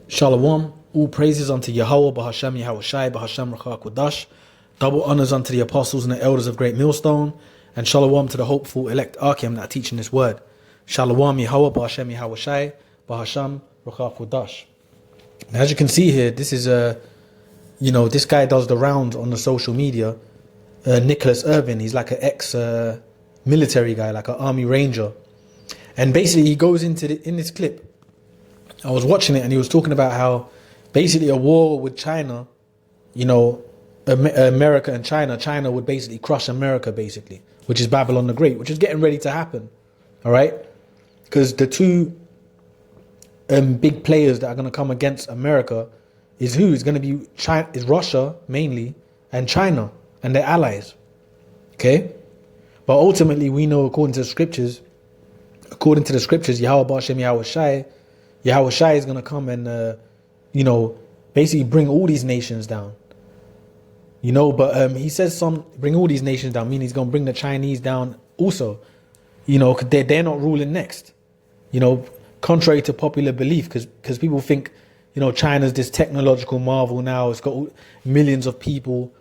Shalom, all praises unto Yahweh, Bahashem Yahweh Shai, Bahashem Rachak Kodash. Double honors unto the apostles and the elders of Great Millstone. And shalom to the hopeful elect Arkim that are teaching this word. Shalom Yahweh, Bahashem Yahweh Shai, Bahashem Rachak Kodash. Now, as you can see here, this is this guy does the rounds on the social media. Nicholas Irvin, he's like an ex-military guy, like an army ranger. And basically he goes in this clip, I was watching it and he was talking about how basically a war with China, America and China would basically crush America basically, which is Babylon the Great, which is getting ready to happen. All right. Because the two big players that are going to come against America is who? It's going to be China, is Russia mainly, and China and their allies. Okay. But ultimately we know according to the scriptures, Yahweh Ba'ashem Yahweh Shai, Yahweh Shai is going to come and, basically bring all these nations down. But he says bring all these nations down, meaning he's going to bring the Chinese down also, because they're not ruling next, contrary to popular belief, because people think, China's this technological marvel now. It's got millions of people,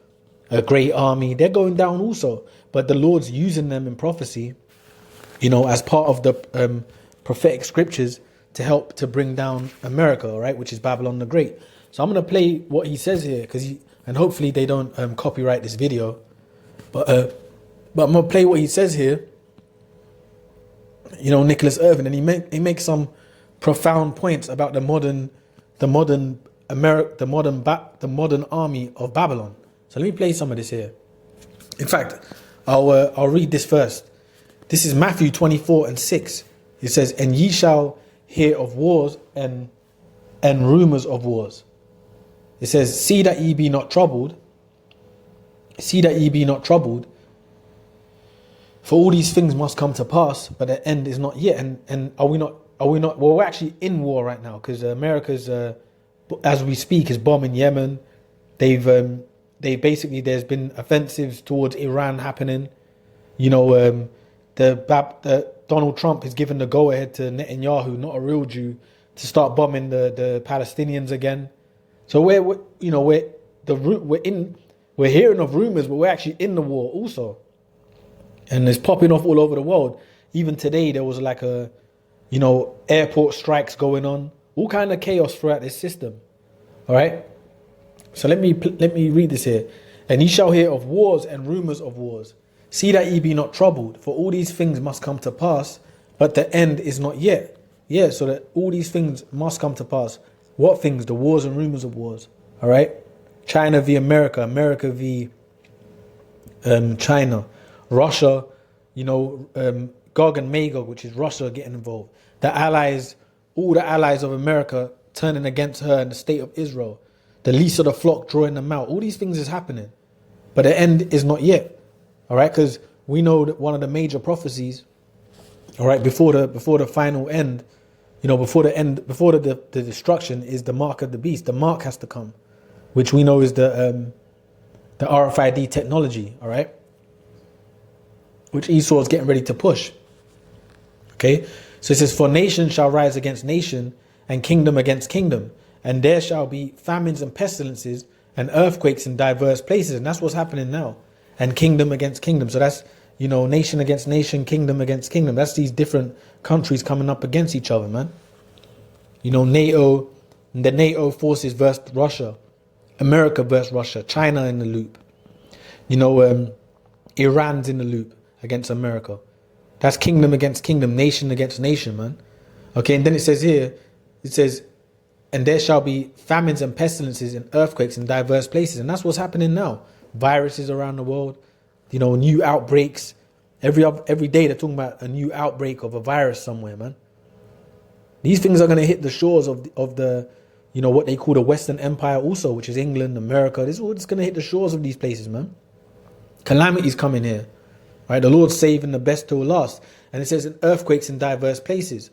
a great army. They're going down also. But the Lord's using them in prophecy, as part of the prophetic scriptures to help to bring down America, right, which is Babylon the Great. So I'm going to play what he says here, and hopefully they don't copyright this video. But I'm going to play what he says here. Nicholas Irvin, and he makes some profound points about the modern army of Babylon. So let me play some of this here. In fact, I'll read this first. This is Matthew 24:6. It says, "And ye shall hear of wars and rumors of wars." It says, "See that ye be not troubled. See that ye be not troubled. For all these things must come to pass, but the end is not yet." And are we not? Well, we're actually in war right now, because America's, as we speak, is bombing Yemen. They basically, there's been offensives towards Iran happening. Donald Trump has given the go-ahead to Netanyahu, not a real Jew, to start bombing the Palestinians again. So we're hearing of rumors, but we're actually in the war also, and it's popping off all over the world. Even today, there was like airport strikes going on, all kind of chaos throughout this system. All right. So let me read this here. "And ye shall hear of wars and rumors of wars. See that ye be not troubled, for all these things must come to pass, but the end is not yet." Yeah, so that all these things must come to pass. What things? The wars and rumors of wars. All right? China v. America, America v. China, Russia, Gog and Magog, which is Russia getting involved. The allies, all the allies of America turning against her and the state of Israel. The least of the flock drawing them out. All these things is happening, but the end is not yet. All right, because we know that one of the major prophecies, all right, before the final end, before the destruction, is the mark of the beast. The mark has to come, which we know is the RFID technology. All right, which Esau is getting ready to push. Okay, so it says, "For nation shall rise against nation, and kingdom against kingdom, and there shall be famines and pestilences and earthquakes in diverse places." And that's what's happening now. And kingdom against kingdom. So that's, nation against nation, kingdom against kingdom. That's these different countries coming up against each other, man. NATO, the NATO forces versus Russia, America versus Russia, China in the loop. Iran's in the loop against America. That's kingdom against kingdom, nation against nation, man. Okay, and then it says here, "And there shall be famines and pestilences and earthquakes in diverse places." And that's what's happening now. Viruses around the world, new outbreaks. Every day they're talking about a new outbreak of a virus somewhere, man. These things are going to hit the shores of the what they call the Western Empire also, which is England, America. This is what's going to hit the shores of these places, man. Calamity's coming here, right? The Lord's saving the best till last. And it says, "In earthquakes in diverse places."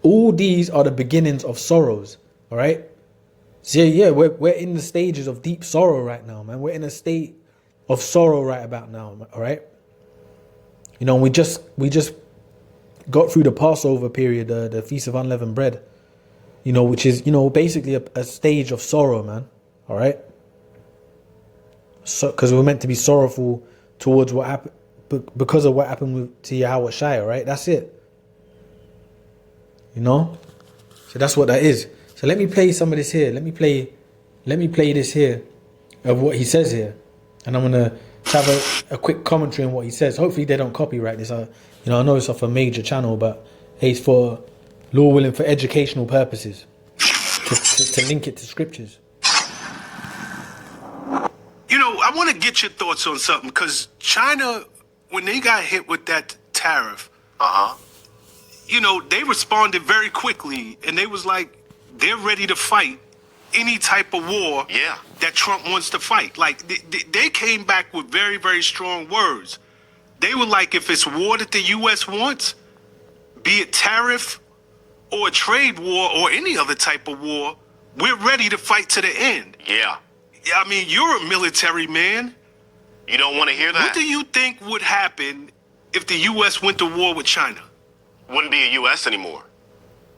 All these are the beginnings of sorrows, all right? So yeah, we're in the stages of deep sorrow right now, man. We're in a state of sorrow right about now, all right? We just got through the Passover period, the Feast of Unleavened Bread, which is, basically a stage of sorrow, man. All right? So, because we're meant to be sorrowful towards what happened, because of what happened to Yahweh Shai, right? That's it. So that's what that is. So let me play some of this here. Let me play this here of what he says here. And I'm going to have a quick commentary on what he says. Hopefully they don't copyright this. I know it's off a major channel, but it's for law willing, for educational purposes. To link it to scriptures. I want to get your thoughts on something, because China, when they got hit with that tariff, they responded very quickly, and they was like, they're ready to fight any type of war that Trump wants to fight. Like, they came back with very, very strong words. They were like, if it's war that the U.S. wants, be it tariff or a trade war or any other type of war, we're ready to fight to the end. Yeah. I mean, you're a military man. You don't want to hear that? What do you think would happen if the U.S. went to war with China? Wouldn't be a U.S. anymore.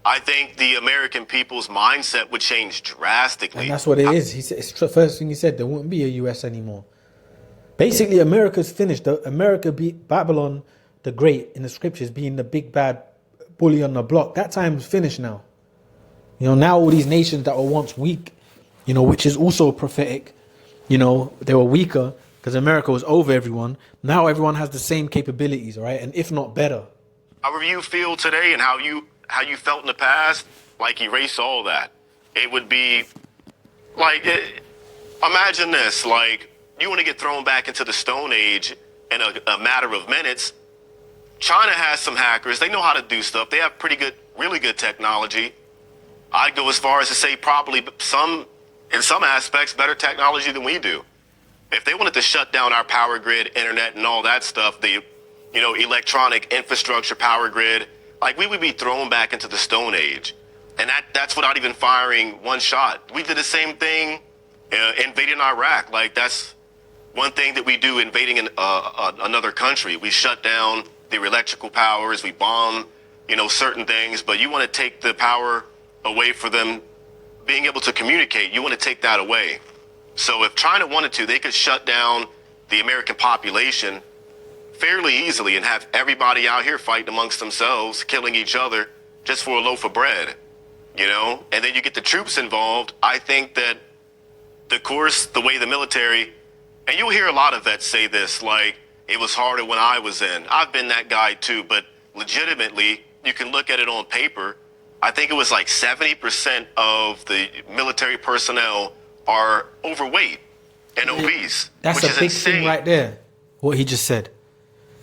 I think the American people's mindset would change drastically. And that's what it is. He said, it's the first thing he said, there wouldn't be a U.S. anymore. Basically, America's finished. America beat Babylon the Great in the scriptures being the big bad bully on the block. That time's finished now. Now all these nations that were once weak, which is also prophetic, they were weaker because America was over everyone. Now everyone has the same capabilities, all right? And if not better. However you feel today and how you felt in the past, like, erase all that. It would be like, imagine this, like, you want to get thrown back into the Stone Age in a matter of minutes. China has some hackers. They know how to do stuff. They have really good technology. I'd go as far as to say probably in some aspects, better technology than we do. If they wanted to shut down our power grid, internet, and all that stuff, the electronic infrastructure, power grid, like, we would be thrown back into the Stone Age. And that's without even firing one shot. We did the same thing invading Iraq. Like, that's one thing that we do invading another country. We shut down their electrical powers. We bomb, certain things. But you want to take the power away for them being able to communicate. You want to take that away. So if China wanted to, they could shut down the American population fairly easily and have everybody out here fighting amongst themselves, killing each other just for a loaf of bread, and then you get the troops involved. I think that the way the military, and you'll hear a lot of vets say this, like, it was harder when I was in. I've been that guy too, but legitimately, you can look at it on paper. I think it was like 70% of the military personnel are overweight and obese. That's which a is big insane. thing right there, what he just said.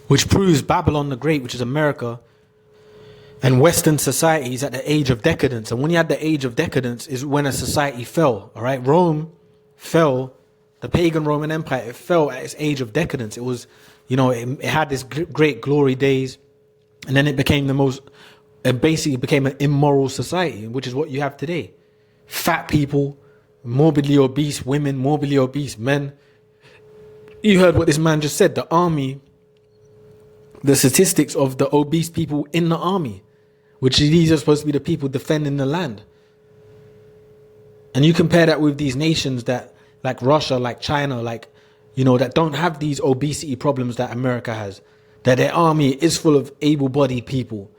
Which proves Babylon the Great, which is America, and Western society is at the age of decadence. And when you had the age of decadence is when a society fell, all right? Rome fell, the pagan Roman Empire, it fell at its age of decadence. It was, it had this great glory days, and then it became it basically became an immoral society, which is what you have today. Fat people, morbidly obese women, morbidly obese men. You heard what this man just said, the army, the statistics of the obese people in the army, which these are supposed to be the people defending the land. And you compare that with these nations that, like Russia, like China, like, that don't have these obesity problems that America has, that their army is full of able-bodied people.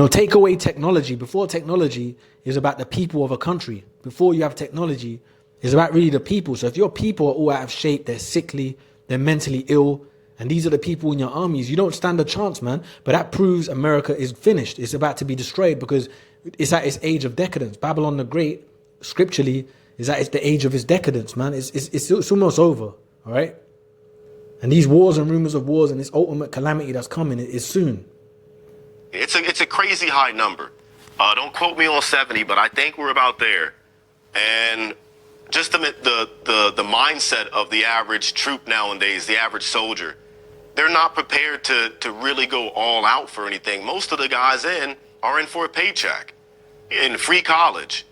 Take away technology. Before technology is about the people of a country. Before you have technology, it's about really the people. So if your people are all out of shape, they're sickly, they're mentally ill, and these are the people in your armies, you don't stand a chance, man. But that proves America is finished. It's about to be destroyed because it's at its age of decadence. Babylon the Great, scripturally, is at the age of its decadence, man. It's almost over, all right? And these wars and rumors of wars and this ultimate calamity that's coming is soon. It's a crazy high number. Don't quote me on 70, but I think we're about there. And just the mindset of the average troop nowadays, the average soldier, they're not prepared to really go all out for anything. Most of the guys are in for a paycheck, in free college,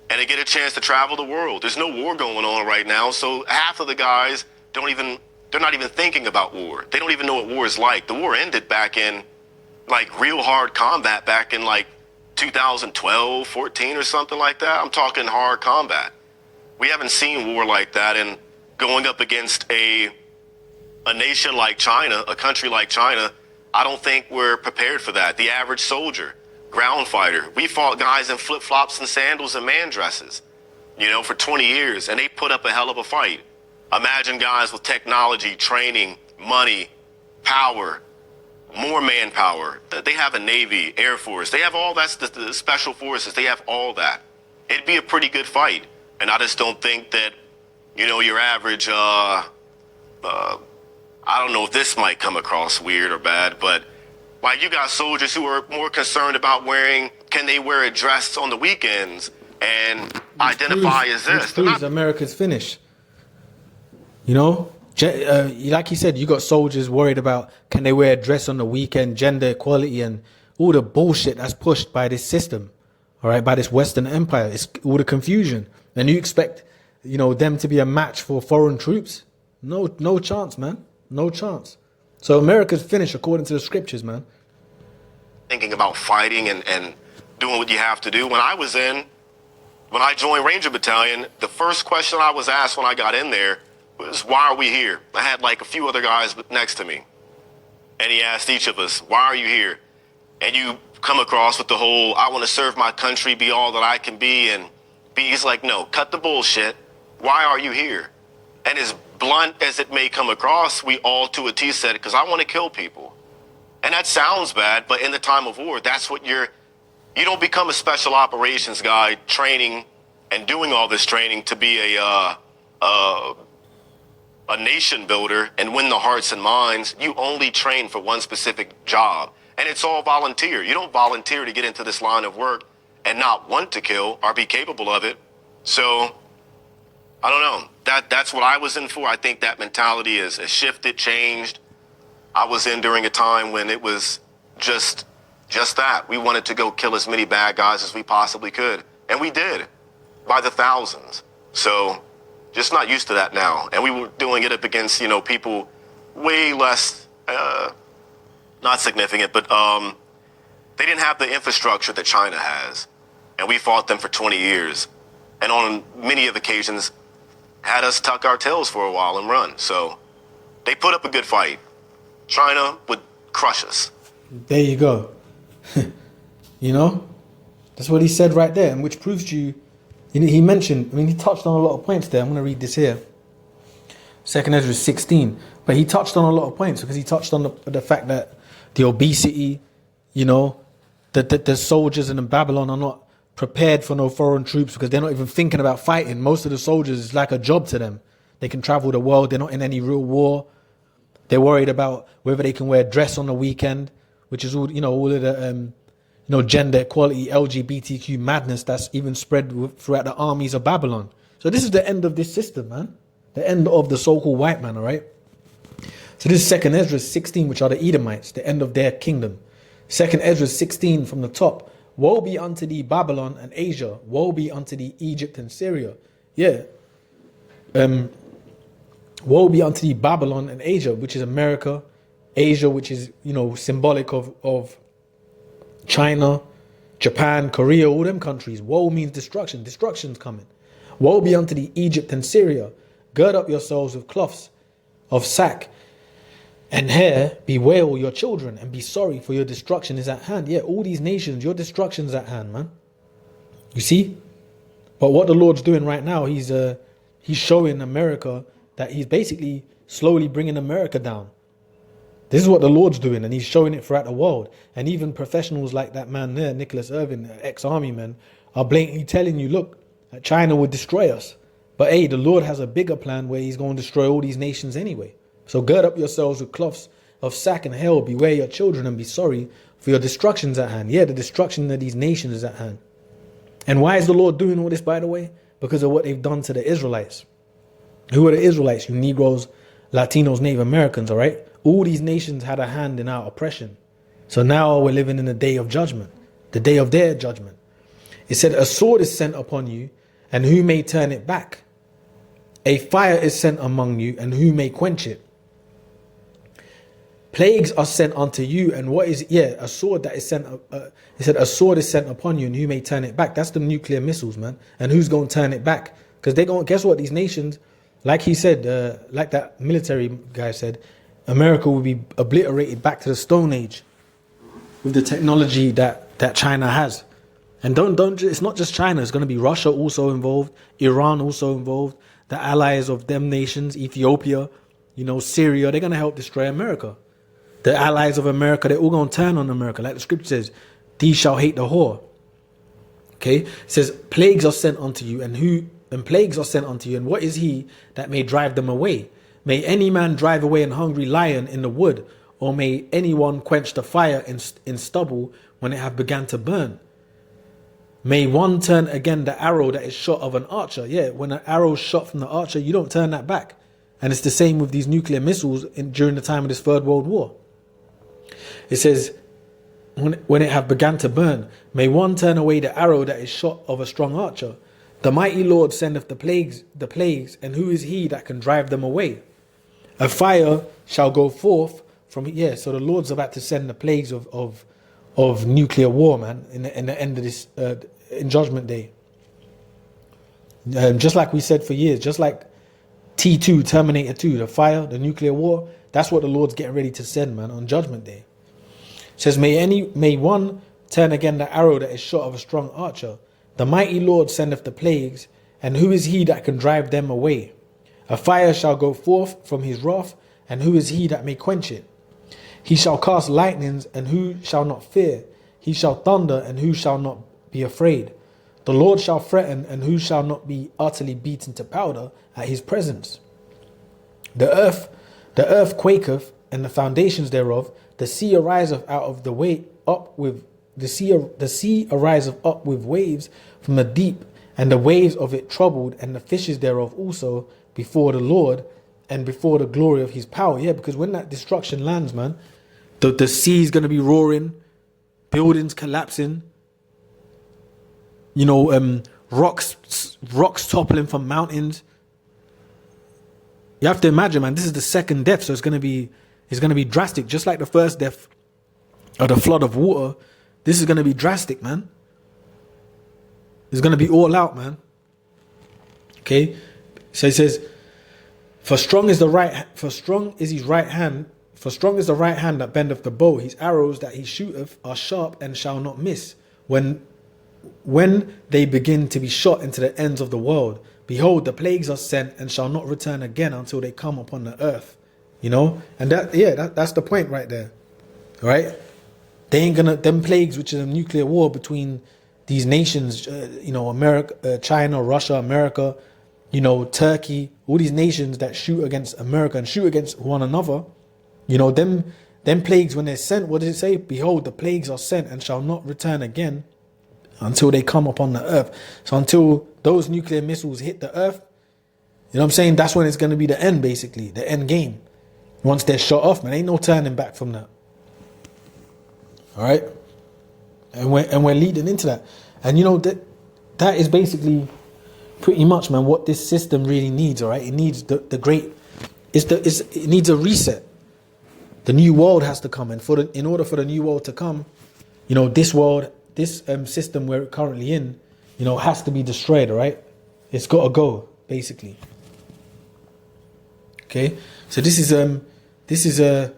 and they get a chance to travel the world. There's no war going on right now, so half of the guys they're not even thinking about war. They don't even know what war is like. The war ended back in, like, real hard combat back in, like, 2012, 14 or something like that. I'm talking hard combat. We haven't seen war like that, and going up against a nation like China, a country like China, I don't think we're prepared for that. The average soldier, ground fighter, we fought guys in flip-flops and sandals and man dresses, for 20 years, and they put up a hell of a fight. Imagine guys with technology, training, money, power, more manpower. They have a Navy, Air Force. They have all that, the special forces. They have all that. It'd be a pretty good fight. And I just don't think that, your average, I don't know if this might come across weird or bad, but like you got soldiers who are more concerned about can they wear a dress on the weekends and identify as this. Which proves America's finished. Like you said, you got soldiers worried about can they wear a dress on the weekend, gender equality, and all the bullshit that's pushed by this system, all right, by this Western empire. It's all the confusion. And you expect, them to be a match for foreign troops? No chance, man. No chance. So America's finished according to the scriptures, man. Thinking about fighting and doing what you have to do. When I joined Ranger Battalion, the first question I was asked when I got in there was, why are we here? I had like a few other guys next to me. And he asked each of us, why are you here? And you come across with the whole, I want to serve my country, be all that I can be. And he's like, no, cut the bullshit. Why are you here? And as blunt as it may come across, we all to a T said, because I want to kill people. And that sounds bad, but in the time of war, that's what you don't become a special operations guy training and doing all this training to be a nation builder and win the hearts and minds. You only train for one specific job, and it's all volunteer. You don't volunteer to get into this line of work and not want to kill or be capable of it. So I don't know. That's what I was in for. I think that mentality has shifted, changed. I was in during a time when it was just that. We wanted to go kill as many bad guys as we possibly could, and we did by the thousands. So just not used to that now. And we were doing it up against, people way less, not significant, but they didn't have the infrastructure that China has. And we fought them for 20 years. And on many of occasions, had us tuck our tails for a while and run. So they put up a good fight. China would crush us. There you go. That's what he said right there, and which proves to you, he mentioned, he touched on a lot of points there. I'm going to read this here. 2nd Ezra 16. But he touched on a lot of points because he touched on the fact that the obesity, that the soldiers in Babylon are not prepared for no foreign troops because they're not even thinking about fighting. Most of the soldiers, it's like a job to them. They can travel the world. They're not in any real war. They're worried about whether they can wear a dress on the weekend, which is all, all of the, gender equality, LGBTQ madness that's even spread throughout the armies of Babylon. So this is the end of this system, man. The end of the so-called white man, all right? So this is 2nd Ezra 16, which are the Edomites, the end of their kingdom. 2nd Ezra 16 from the top. Woe be unto thee, Babylon and Asia. Woe be unto thee, Egypt and Syria. Yeah. Woe be unto thee, Babylon and Asia, which is America. Asia, which is, symbolic of China, Japan, Korea, all them countries. Woe means destruction. Destruction's coming. Woe be unto thee, Egypt and Syria. Gird up yourselves with cloths of sack and hair. Bewail your children and be sorry, for your destruction is at hand. Yeah, all these nations, your destruction's at hand, man. You see? But what the Lord's doing right now, he's showing America that he's basically slowly bringing America down. This is what the Lord's doing, and he's showing it throughout the world. And even professionals like that man there, Nicholas Irvin, ex-army man, are blatantly telling you, look, China would destroy us. But hey, the Lord has a bigger plan where he's going to destroy all these nations anyway. So gird up yourselves with cloths of sack and hair, beware your children and be sorry, for your destruction's at hand. Yeah, the destruction of these nations is at hand. And why is the Lord doing all this, by the way? Because of what they've done to the Israelites. Who are the Israelites? You Negroes, Latinos, Native Americans, all right? All these nations had a hand in our oppression. So now we're living in the day of judgment, the day of their judgment. It said, a sword is sent upon you, and who may turn it back? A fire is sent among you, and who may quench it? plagues are sent unto you, and what is a sword that is sent. He said a sword is sent upon you, and who may turn it back? That's the nuclear missiles, man. And who's going to turn it back? Because they're going. Guess what? These nations, like he said, like that military guy said, America will be obliterated back to the Stone Age with the technology that China has. And don't. It's not just China. It's going to be Russia also involved, Iran also involved, the allies of them nations, Ethiopia, Syria. They're going to help destroy America. The allies of America, they're all going to turn on America. Like the scripture says, these shall hate the whore. Okay? It says, plagues are sent unto you, and plagues are sent unto you, and what is he that may drive them away? May any man drive away an hungry lion in the wood, or may anyone quench the fire in stubble when it have begun to burn? May one turn again the arrow that is shot of an archer. Yeah, when an arrow is shot from the archer, you don't turn that back. And it's the same with these nuclear missiles during the time of this Third World War. It says, when it have begun to burn, may one turn away the arrow that is shot of a strong archer. The mighty Lord sendeth the plagues, and who is he that can drive them away? A fire shall go forth from, so the Lord's about to send the plagues of nuclear war, man, in the end of this, in Judgment Day. Just like we said for years, just like T2, Terminator 2, the fire, the nuclear war, that's what the Lord's getting ready to send, man, on Judgment Day. It says, may one turn again the arrow that is shot of a strong archer. The mighty Lord sendeth the plagues, and who is he that can drive them away? A fire shall go forth from his wrath, and who is he that may quench it? He shall cast lightnings, and who shall not fear? He shall thunder, and who shall not be afraid? The Lord shall threaten, and who shall not be utterly beaten to powder at his presence? The earth quaketh, and the foundations thereof. The sea ariseth out of the way up with the sea ariseth up with waves from the deep, and the waves of it troubled, and the fishes thereof also before the Lord and before the glory of his power. Yeah, because when that destruction lands, man, the sea is going to be roaring, buildings collapsing, rocks toppling from mountains. You have to imagine, man, this is the second death, so it's going to be drastic, just like the first death of the flood of water. This is going to be drastic, man. It's going to be all out, man. Okay, so it says, For strong is the right hand that bendeth the bow. His arrows that he shooteth are sharp and shall not miss. When they begin to be shot into the ends of the world, behold, the plagues are sent and shall not return again until they come upon the earth. And that's the point right there. All right, they ain't gonna, them plagues, which is a nuclear war between these nations, America, China, Russia, America, Turkey, all these nations that shoot against America and shoot against one another, them plagues, when they're sent, what does it say? Behold, the plagues are sent and shall not return again until they come upon the earth. So until those nuclear missiles hit the earth, that's when it's going to be the end, basically, the end game. Once they're shot off, man, ain't no turning back from that. All right? And we're leading into that. And that is basically pretty much, man, what this system really needs, all right? It needs it needs a reset. The new world has to come, and in order for the new world to come, this system we're currently in, has to be destroyed, all right? It's got to go, basically. Okay, so this is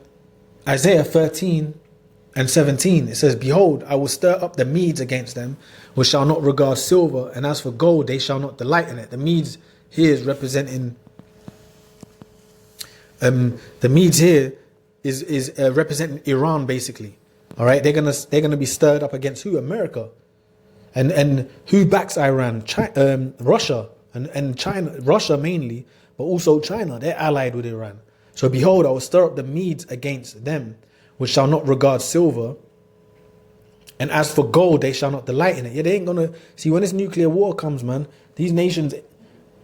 Isaiah 13 and 17. It says, "Behold, I will stir up the Medes against them, which shall not regard silver, and as for gold, they shall not delight in it." The Medes here is representing. The Medes here is representing Iran, basically. All right, they're gonna be stirred up against who? America, and who backs Iran? Russia and China. Russia mainly, but also China. They're allied with Iran. So behold, I will stir up the Medes against them, which shall not regard silver, and as for gold, they shall not delight in it. Yeah, they ain't gonna see when this nuclear war comes, man. These nations,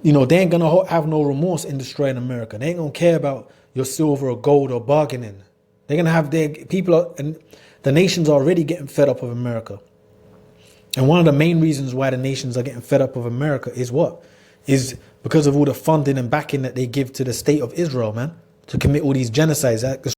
they ain't gonna have no remorse in destroying America. They ain't gonna care about your silver or gold or bargaining. They're gonna have their people, and the nations are already getting fed up of America. And one of the main reasons why the nations are getting fed up of America is what? Is because of all the funding and backing that they give to the state of Israel, man, to commit all these genocides.